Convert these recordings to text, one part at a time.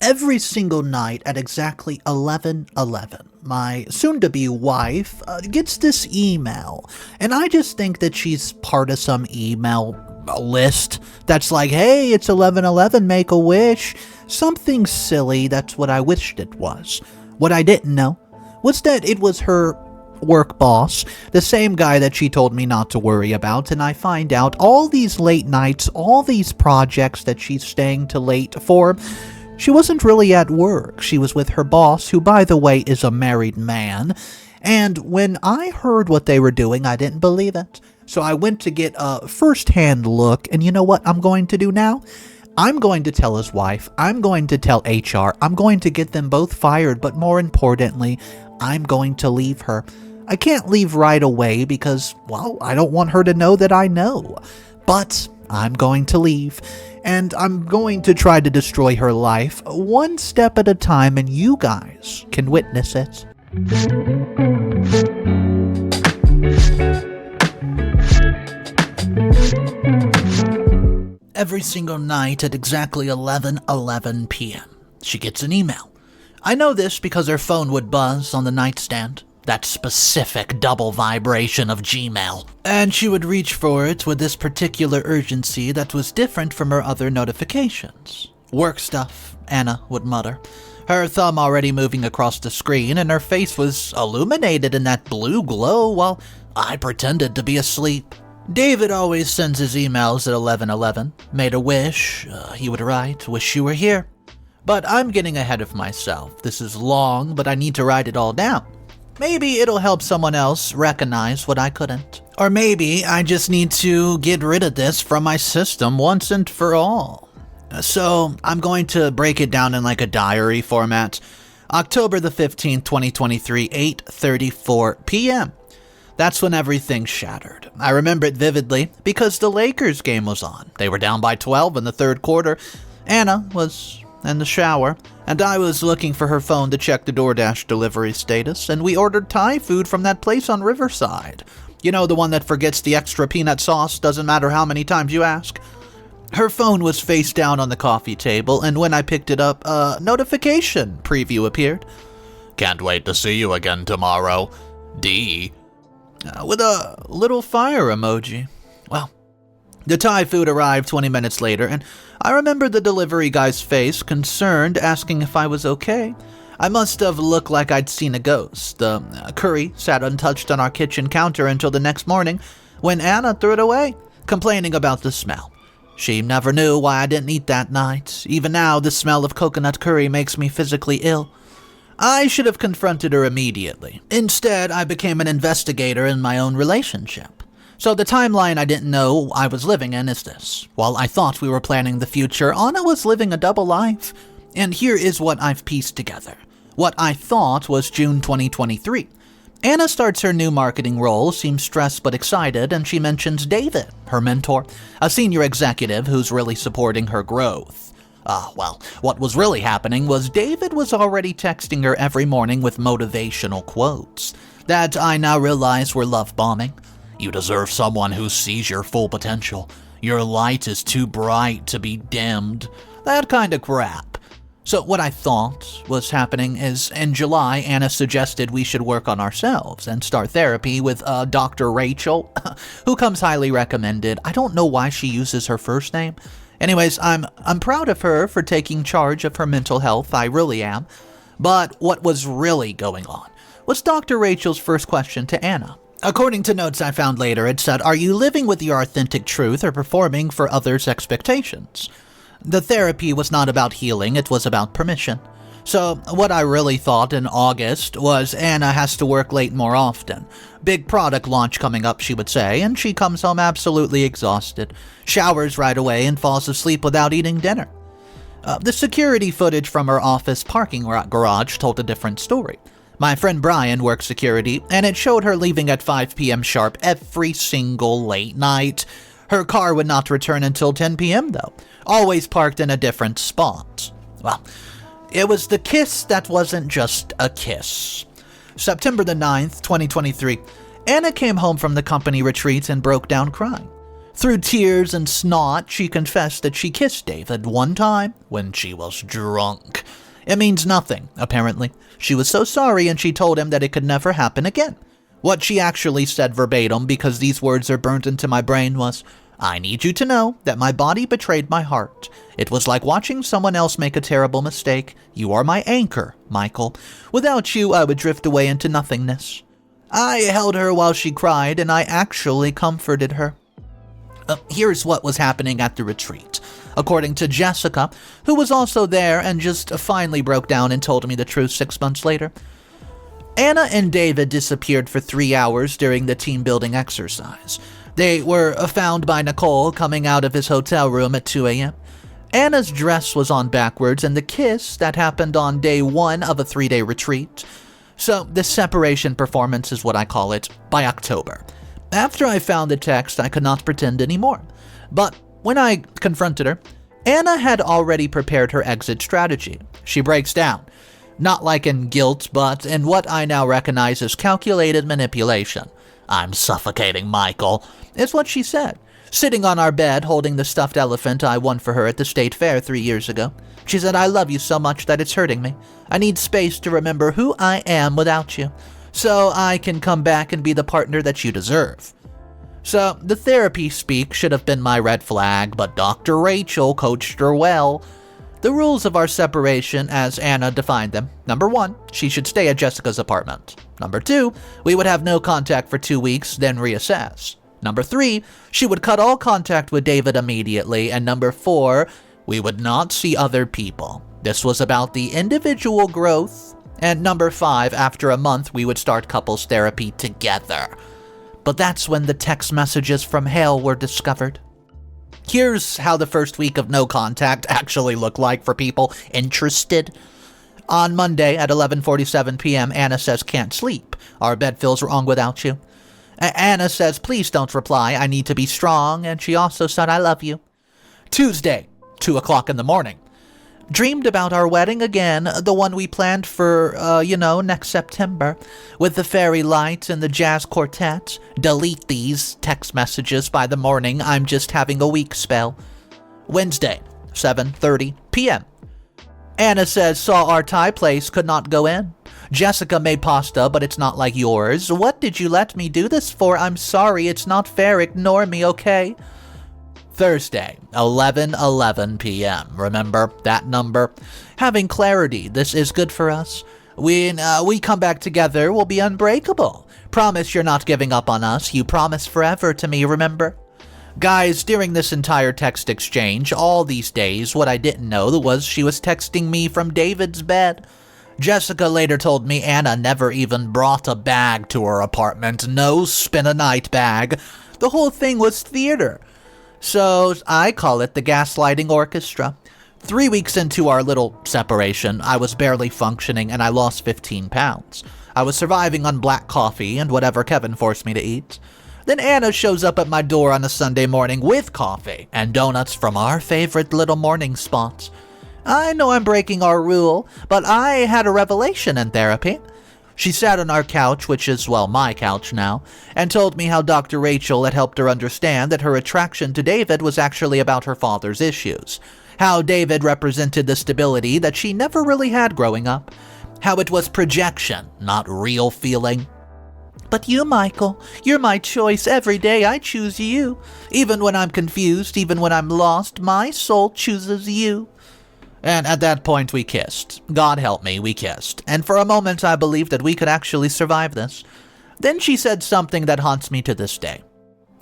Every single night at exactly 11:11, my soon-to-be wife gets this email, and I just think that she's part of some email list that's like, hey, it's 11:11, make a wish. Something silly. That's what I wished it was. What I didn't know was that it was her work boss, the same guy that she told me not to worry about, and I find out all these late nights, all these projects that she's staying too late for, she wasn't really at work. She was with her boss, who, by the way, is a married man. And when I heard what they were doing, I didn't believe it. So I went to get a first-hand look, and you know what I'm going to do now? I'm going to tell his wife. I'm going to tell HR. I'm going to get them both fired, but more importantly, I'm going to leave her. I can't leave right away because, well, I don't want her to know that I know. But I'm going to leave, and I'm going to try to destroy her life one step at a time, and you guys can witness it. Every single night at exactly 11:11 p.m., she gets an email. I know this because her phone would buzz on the nightstand. That specific double vibration of Gmail. And she would reach for it with this particular urgency that was different from her other notifications. Work stuff, Anna would mutter, her thumb already moving across the screen, and her face was illuminated in that blue glow while I pretended to be asleep. David always sends his emails at 11:11. Made a wish, he would write, wish you were here. But I'm getting ahead of myself. This is long, but I need to write it all down. Maybe it'll help someone else recognize what I couldn't. Or maybe I just need to get rid of this from my system once and for all. So I'm going to break it down in like a diary format. October the 15th, 2023, 8:34 p.m. That's when everything shattered. I remember it vividly because the Lakers game was on. They were down by 12 in the third quarter. Anna was in the shower, and I was looking for her phone to check the DoorDash delivery status, and we ordered Thai food from that place on Riverside. You know, the one that forgets the extra peanut sauce, doesn't matter how many times you ask. Her phone was face down on the coffee table, and when I picked it up, a notification preview appeared. Can't wait to see you again tomorrow. D. With a little fire emoji. Well, the Thai food arrived 20 minutes later, and I remember the delivery guy's face, concerned, asking if I was okay. I must have looked like I'd seen a ghost. The curry sat untouched on our kitchen counter until the next morning, when Anna threw it away, complaining about the smell. She never knew why I didn't eat that night. Even now, the smell of coconut curry makes me physically ill. I should have confronted her immediately. Instead, I became an investigator in my own relationship. So the timeline I didn't know I was living in is this. While I thought we were planning the future, Anna was living a double life. And here is what I've pieced together. What I thought was June 2023. Anna starts her new marketing role, seems stressed but excited, and she mentions David, her mentor, a senior executive who's really supporting her growth. Well, what was really happening was David was already texting her every morning with motivational quotes that I now realize were love bombing. You deserve someone who sees your full potential. Your light is too bright to be dimmed. That kind of crap. So what I thought was happening is, in July, Anna suggested we should work on ourselves and start therapy with Dr. Rachel, who comes highly recommended. I don't know why she uses her first name. Anyways, I'm proud of her for taking charge of her mental health, I really am. But what was really going on was Dr. Rachel's first question to Anna. According to notes I found later, it said, "Are you living with your authentic truth or performing for others' expectations?" The therapy was not about healing, it was about permission. So what I really thought in August was Anna has to work late more often. Big product launch coming up, she would say, and she comes home absolutely exhausted, showers right away, and falls asleep without eating dinner. The security footage from her office parking garage told a different story. My friend Brian worked security, and it showed her leaving at 5 p.m. sharp every single late night. Her car would not return until 10 p.m. though, always parked in a different spot. Well, it was the kiss that wasn't just a kiss. September the 9th, 2023, Anna came home from the company retreat and broke down crying. Through tears and snot, she confessed that she kissed David one time when she was drunk. It means nothing, apparently. She was so sorry and she told him that it could never happen again. What she actually said verbatim, because these words are burnt into my brain, was, "I need you to know that my body betrayed my heart. It was like watching someone else make a terrible mistake. You are my anchor, Michael. Without you, I would drift away into nothingness." I held her while she cried, and I actually comforted her. Here's what was happening at the retreat. According to Jessica, who was also there and just finally broke down and told me the truth 6 months later, Anna and David disappeared for 3 hours during the team-building exercise. They were found by Nicole coming out of his hotel room at 2 a.m. Anna's dress was on backwards, and the kiss that happened on day 1 of a 3-day retreat. So, the separation performance is what I call it, by October. After I found the text, I could not pretend anymore. But when I confronted her, Anna had already prepared her exit strategy. She breaks down. Not like in guilt, but in what I now recognize as calculated manipulation. "I'm suffocating Michael," is what she said, sitting on our bed holding the stuffed elephant I won for her at the state fair 3 years ago. She said, "I love you so much that it's hurting me. I need space to remember who I am without you, so I can come back and be the partner that you deserve." So, the therapy speak should have been my red flag, but Dr. Rachel coached her well. The rules of our separation, as Anna defined them: number 1, she should stay at Jessica's apartment. Number 2, we would have no contact for 2 weeks, then reassess. Number 3, she would cut all contact with David immediately. And number 4, we would not see other people. This was about the individual growth. And number 5, after a month, we would start couples therapy together. But that's when the text messages from hell were discovered. Here's how the first week of no contact actually looked like for people interested. On Monday at 11:47 p.m., Anna says, "Can't sleep. Our bed feels wrong without you." Anna says, "Please don't reply. I need to be strong." And she also said, "I love you." Tuesday, 2 o'clock in the morning. Dreamed about our wedding again, the one we planned for, next September, with the fairy lights and the jazz quartet. Delete these text messages by the morning. I'm just having a weak spell. Wednesday, 7:30 p.m. Anna says, "Saw our Thai place, could not go in. Jessica made pasta, but it's not like yours. What did you let me do this for? I'm sorry, it's not fair. Ignore me, okay?" Thursday, 11:11 p.m. Remember that number? Having clarity, this is good for us. When we come back together, we'll be unbreakable. Promise you're not giving up on us. You promise forever to me, remember? Guys, during this entire text exchange, all these days, what I didn't know was she was texting me from David's bed. Jessica later told me Anna never even brought a bag to her apartment. No spin-a-night bag. The whole thing was theater. So I call it the Gaslighting Orchestra. 3 weeks into our little separation, I was barely functioning and I lost 15 pounds. I was surviving on black coffee and whatever Kevin forced me to eat. Then Anna shows up at my door on a Sunday morning with coffee and donuts from our favorite little morning spot. I know I'm breaking our rule, but I had a revelation in therapy. She sat on our couch, which is, well, my couch now, and told me how Dr. Rachel had helped her understand that her attraction to David was actually about her father's issues. How David represented the stability that she never really had growing up. How it was projection, not real feeling. "But you, Michael, you're my choice. Every day I choose you. Even when I'm confused, even when I'm lost, my soul chooses you." And at that point we kissed. God help me, we kissed. And for a moment I believed that we could actually survive this. Then she said something that haunts me to this day.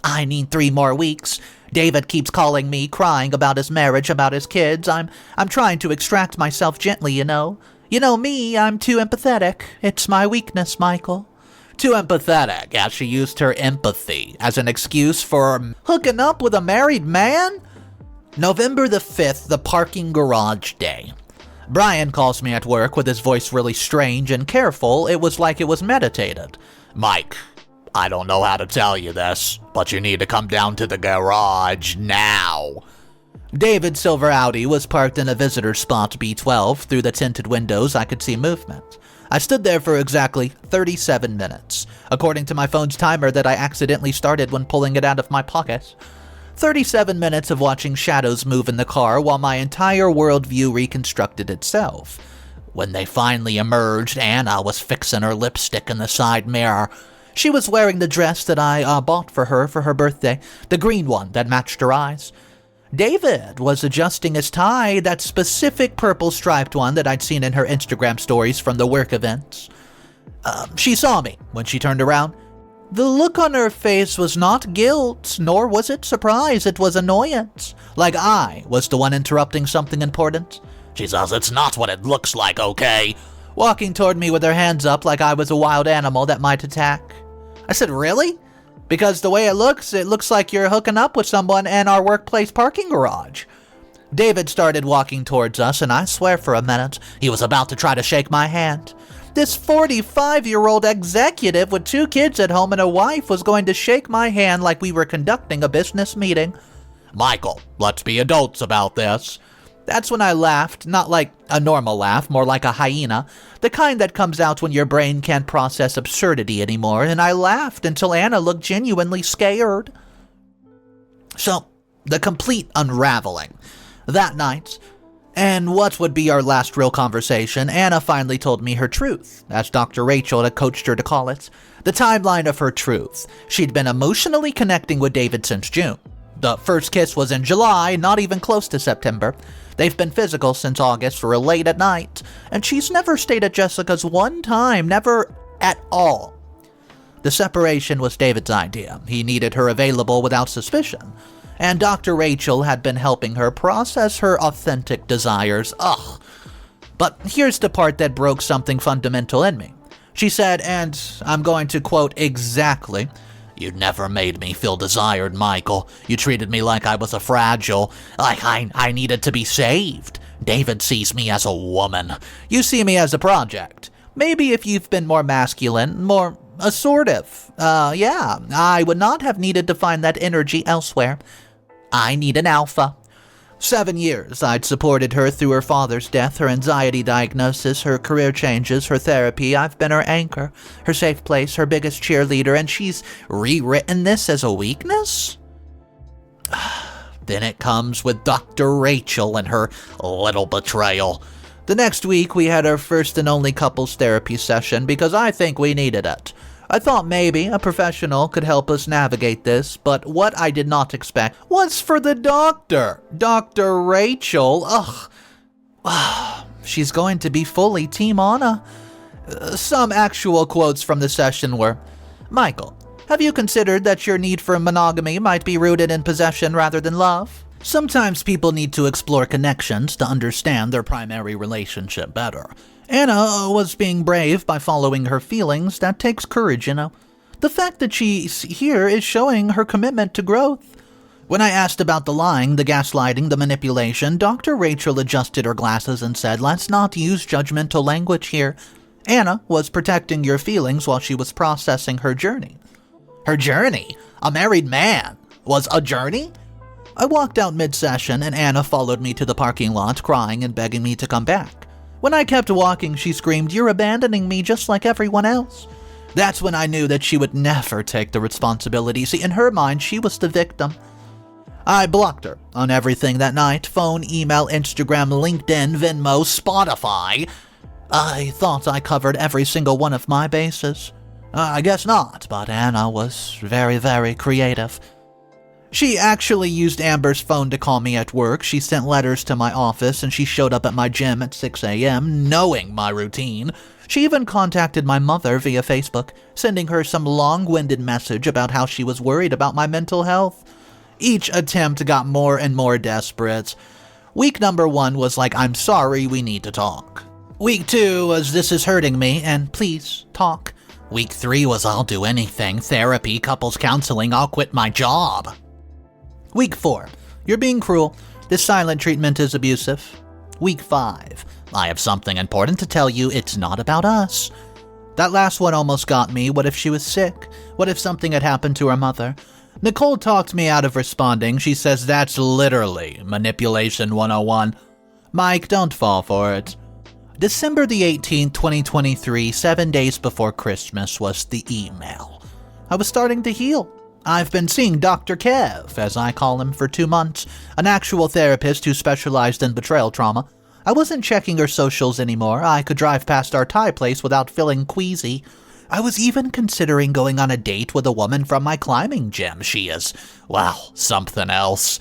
"I need 3 more weeks. David keeps calling me, crying about his marriage, about his kids. I'm trying to extract myself gently, you know. You know me, I'm too empathetic. It's my weakness, Michael." Too empathetic, as she used her empathy as an excuse for hooking up with a married man? November the 5th, the parking garage day. Brian calls me at work with his voice really strange and careful. It was like it was meditated. "Mike, I don't know how to tell you this, but you need to come down to the garage now." David's silver Audi was parked in a visitor spot B12. Through the tinted windows, I could see movement. I stood there for exactly 37 minutes, according to my phone's timer that I accidentally started when pulling it out of my pocket. 37 minutes of watching shadows move in the car while my entire worldview reconstructed itself. When they finally emerged, Anna was fixing her lipstick in the side mirror. She was wearing the dress that I bought for her birthday, the green one that matched her eyes. David was adjusting his tie, that specific purple striped one that I'd seen in her Instagram stories from the work events. She saw me when she turned around. The look on her face was not guilt, nor was it surprise, it was annoyance, like I was the one interrupting something important. She says, "It's not what it looks like, okay?" Walking toward me with her hands up like I was a wild animal that might attack. I said, "Really? Because the way it looks like you're hooking up with someone in our workplace parking garage." David started walking towards us, and I swear for a minute, he was about to try to shake my hand. This 45-year-old executive with 2 kids at home and a wife was going to shake my hand like we were conducting a business meeting. "Michael, let's be adults about this." That's when I laughed, not like a normal laugh, more like a hyena, the kind that comes out when your brain can't process absurdity anymore, and I laughed until Anna looked genuinely scared. So, the complete unraveling. That night, and what would be our last real conversation, Anna finally told me her truth, as Dr. Rachel had coached her to call it. The timeline of her truth. She'd been emotionally connecting with David since June. The first kiss was in July, not even close to September. They've been physical since August for a late at night, and she's never stayed at Jessica's one time, never at all. The separation was David's idea. He needed her available without suspicion, and Dr. Rachel had been helping her process her authentic desires. Ugh. But here's the part that broke something fundamental in me. She said, and I'm going to quote exactly, "You never made me feel desired, Michael. You treated me like I was a fragile, like I needed to be saved. David sees me as a woman. You see me as a project. Maybe if you've been more masculine, more assertive. Yeah, I would not have needed to find that energy elsewhere. I need an alpha." 7 years I'd supported her through her father's death, her anxiety diagnosis, her career changes, her therapy. I've been her anchor, her safe place, her biggest cheerleader, and she's rewritten this as a weakness? Then it comes with Dr. Rachel and her little betrayal. The next week we had our first and only couples therapy session because I think we needed it. I thought maybe a professional could help us navigate this, but what I did not expect was for the doctor. Dr. Rachel, she's going to be fully Team Anna. Some actual quotes from the session were, "Michael, have you considered that your need for monogamy might be rooted in possession rather than love? Sometimes people need to explore connections to understand their primary relationship better. Anna was being brave by following her feelings. That takes courage, you know. The fact that she's here is showing her commitment to growth." When I asked about the lying, the gaslighting, the manipulation, Dr. Rachel adjusted her glasses and said, "Let's not use judgmental language here. Anna was protecting your feelings while she was processing her journey." Her journey? A married man was a journey? I walked out mid-session and Anna followed me to the parking lot, crying and begging me to come back. When I kept walking, she screamed, "You're abandoning me just like everyone else." That's when I knew that she would never take the responsibility. See, in her mind, she was the victim. I blocked her on everything that night: phone, email, Instagram, LinkedIn, Venmo, Spotify. I thought I covered every single one of my bases. I guess not, but Anna was very, very creative. She actually used Amber's phone to call me at work. She sent letters to my office, and she showed up at my gym at 6 a.m., knowing my routine. She even contacted my mother via Facebook, sending her some long-winded message about how she was worried about my mental health. Each attempt got more and more desperate. Week number 1 was like, "I'm sorry, we need to talk." Week 2 was, "This is hurting me, and please, talk." Week 3 was, "I'll do anything, therapy, couples counseling, I'll quit my job." Week 4, "You're being cruel. This silent treatment is abusive." Week 5, "I have something important to tell you. It's not about us." That last one almost got me. What if she was sick? What if something had happened to her mother? Nicole talked me out of responding. She says that's literally manipulation 101. Mike, don't fall for it. December the 18th, 2023, 7 days before Christmas, was the email. I was starting to heal. I've been seeing Dr. Kev, as I call him, for 2 months, an actual therapist who specialized in betrayal trauma. I wasn't checking her socials anymore. I could drive past our Thai place without feeling queasy. I was even considering going on a date with a woman from my climbing gym. She is, well, something else.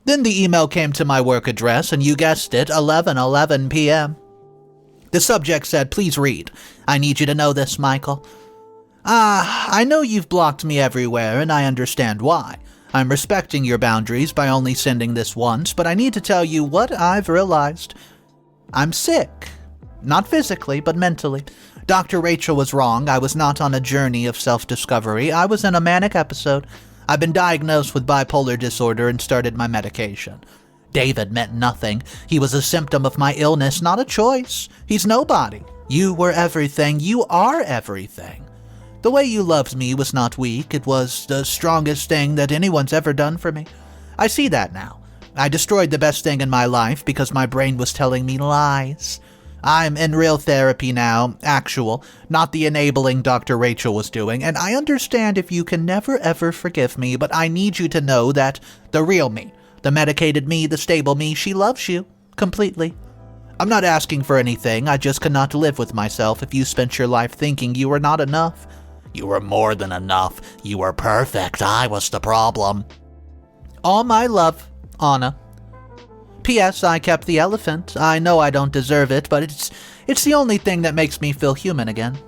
Then the email came to my work address, and you guessed it, 11:11 p.m. The subject said, "Please read. I need you to know this, Michael. I know you've blocked me everywhere, and I understand why. I'm respecting your boundaries by only sending this once, but I need to tell you what I've realized. I'm sick. Not physically, but mentally. Dr. Rachel was wrong. I was not on a journey of self-discovery. I was in a manic episode. I've been diagnosed with bipolar disorder and started my medication. David meant nothing. He was a symptom of my illness, not a choice. He's nobody. You were everything. You are everything. The way you loved me was not weak. It was the strongest thing that anyone's ever done for me. I see that now. I destroyed the best thing in my life because my brain was telling me lies. I'm in real therapy now, actual, not the enabling Dr. Rachel was doing, and I understand if you can never ever forgive me, but I need you to know that the real me, the medicated me, the stable me, she loves you, completely. I'm not asking for anything, I just cannot live with myself if you spent your life thinking you were not enough. You were more than enough. You were perfect. I was the problem. All my love, Anna. P.S. I kept the elephant. I know I don't deserve it, but it's the only thing that makes me feel human again.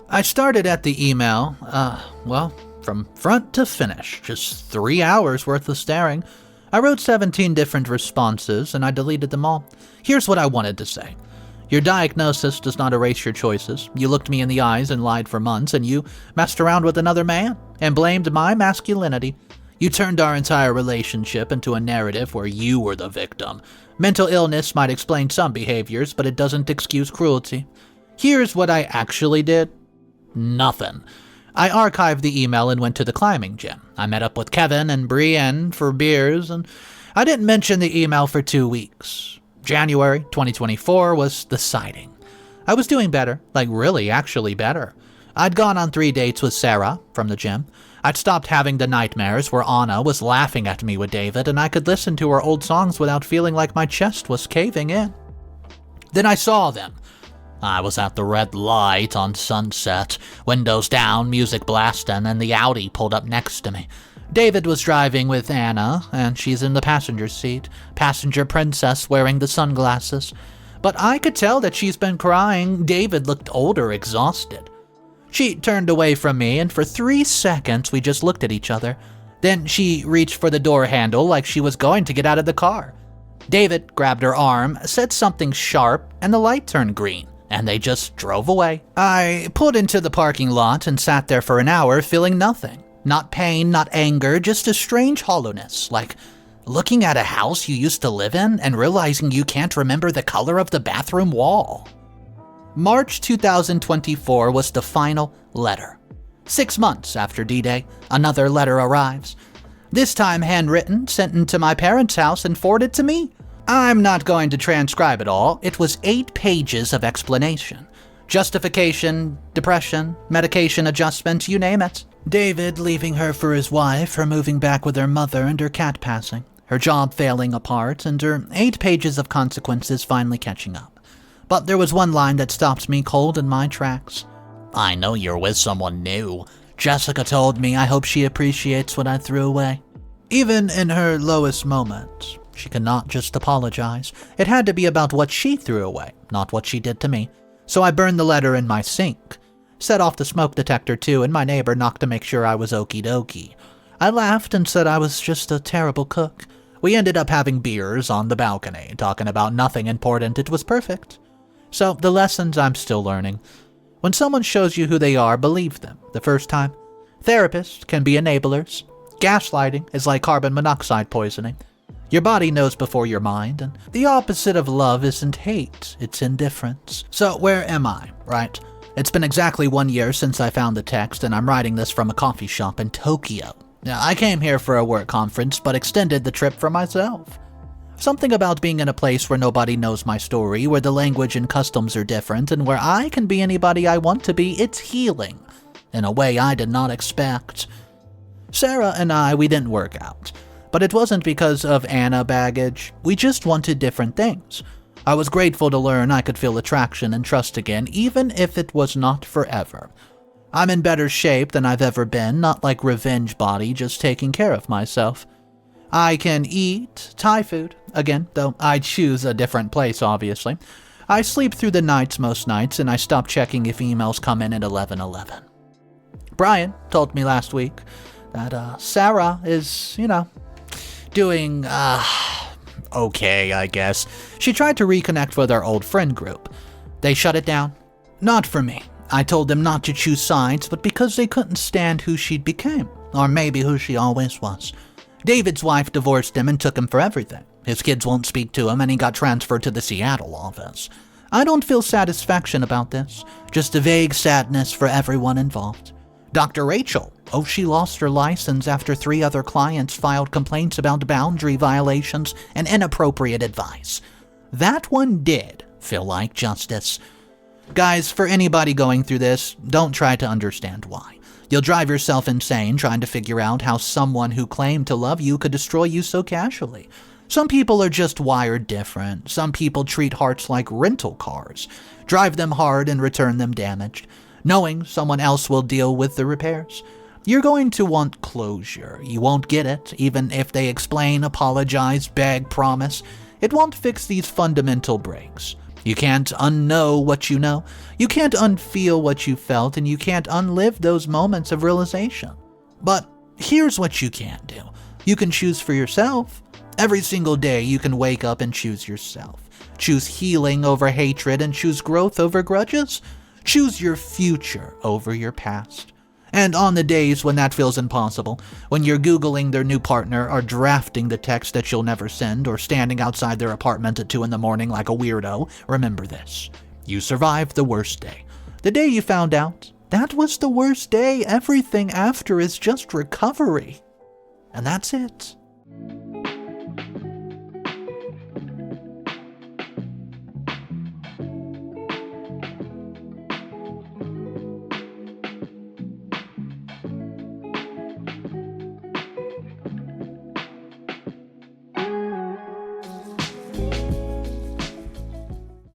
I started at the email, from front to finish, just 3 hours worth of staring. I wrote 17 different responses, and I deleted them all. Here's what I wanted to say. Your diagnosis does not erase your choices. You looked me in the eyes and lied for months, and you messed around with another man and blamed my masculinity. You turned our entire relationship into a narrative where you were the victim. Mental illness might explain some behaviors, but it doesn't excuse cruelty. Here's what I actually did. Nothing. I archived the email and went to the climbing gym. I met up with Kevin and Brienne for beers, and I didn't mention the email for 2 weeks. January 2024 was the sighting. I was doing better, actually better. I'd gone on 3 dates with Sarah from the gym. I'd stopped having the nightmares where Anna was laughing at me with David, and I could listen to her old songs without feeling like my chest was caving in. Then I saw them. I was at the red light on Sunset, windows down, music blasting, and the Audi pulled up next to me. David was driving with Anna, and she's in the passenger seat, passenger princess wearing the sunglasses. But I could tell that she's been crying. David looked older, exhausted. She turned away from me, and for 3 seconds we just looked at each other. Then she reached for the door handle like she was going to get out of the car. David grabbed her arm, said something sharp, and the light turned green, and they just drove away. I pulled into the parking lot and sat there for an hour feeling nothing. Not pain, not anger, just a strange hollowness, like looking at a house you used to live in and realizing you can't remember the color of the bathroom wall. March 2024 was the final letter. 6 months after D-Day, another letter arrives. This time handwritten, sent into my parents' house and forwarded to me. I'm not going to transcribe it all. It was 8 pages of explanation. Justification, depression, medication adjustment, you name it. David leaving her for his wife, her moving back with her mother and her cat passing, her job failing apart, and her 8 pages of consequences finally catching up. But there was one line that stopped me cold in my tracks. I know you're with someone new. Jessica told me I hope she appreciates what I threw away. Even in her lowest moments, she could not just apologize. It had to be about what she threw away, not what she did to me. So I burned the letter in my sink. Set off the smoke detector too, and my neighbor knocked to make sure I was okie dokie. I laughed and said I was just a terrible cook. We ended up having beers on the balcony, talking about nothing important. It was perfect. So, the lessons I'm still learning. When someone shows you who they are, believe them the first time. Therapists can be enablers. Gaslighting is like carbon monoxide poisoning. Your body knows before your mind, and the opposite of love isn't hate, it's indifference. So, where am I, right? It's been exactly 1 year since I found the text, and I'm writing this from a coffee shop in Tokyo. Now, I came here for a work conference, but extended the trip for myself. Something about being in a place where nobody knows my story, where the language and customs are different, and where I can be anybody I want to be, it's healing, in a way I did not expect. Sarah and we didn't work out. But it wasn't because of Anna baggage. We just wanted different things. I was grateful to learn I could feel attraction and trust again, even if it was not forever. I'm in better shape than I've ever been, not like revenge body, just taking care of myself. I can eat Thai food, again, though I'd choose a different place, obviously. I sleep through the nights most nights, and I stop checking if emails come in at 11:11. Brian told me last week that Sarah is, doing, okay, I guess. She tried to reconnect with our old friend group. They shut it down. Not for me. I told them not to choose sides, but because they couldn't stand who she'd became, or maybe who she always was. David's wife divorced him and took him for everything. His kids won't speak to him, and he got transferred to the Seattle office. I don't feel satisfaction about this, just a vague sadness for everyone involved. Dr. Rachel, she lost her license after 3 other clients filed complaints about boundary violations and inappropriate advice. That one did feel like justice. Guys, for anybody going through this, don't try to understand why. You'll drive yourself insane trying to figure out how someone who claimed to love you could destroy you so casually. Some people are just wired different. Some people treat hearts like rental cars, drive them hard and return them damaged, knowing someone else will deal with the repairs. You're going to want closure. You won't get it, even if they explain, apologize, beg, promise. It won't fix these fundamental breaks. You can't unknow what you know. You can't unfeel what you felt, and you can't unlive those moments of realization. But here's what you can do. You can choose for yourself. Every single day you can wake up and choose yourself. Choose healing over hatred and choose growth over grudges. Choose your future over your past. And on the days when that feels impossible, when you're Googling their new partner or drafting the text that you'll never send or standing outside their apartment at 2 a.m. like a weirdo, remember this. You survived the worst day. The day you found out, that was the worst day. Everything after is just recovery. And that's it.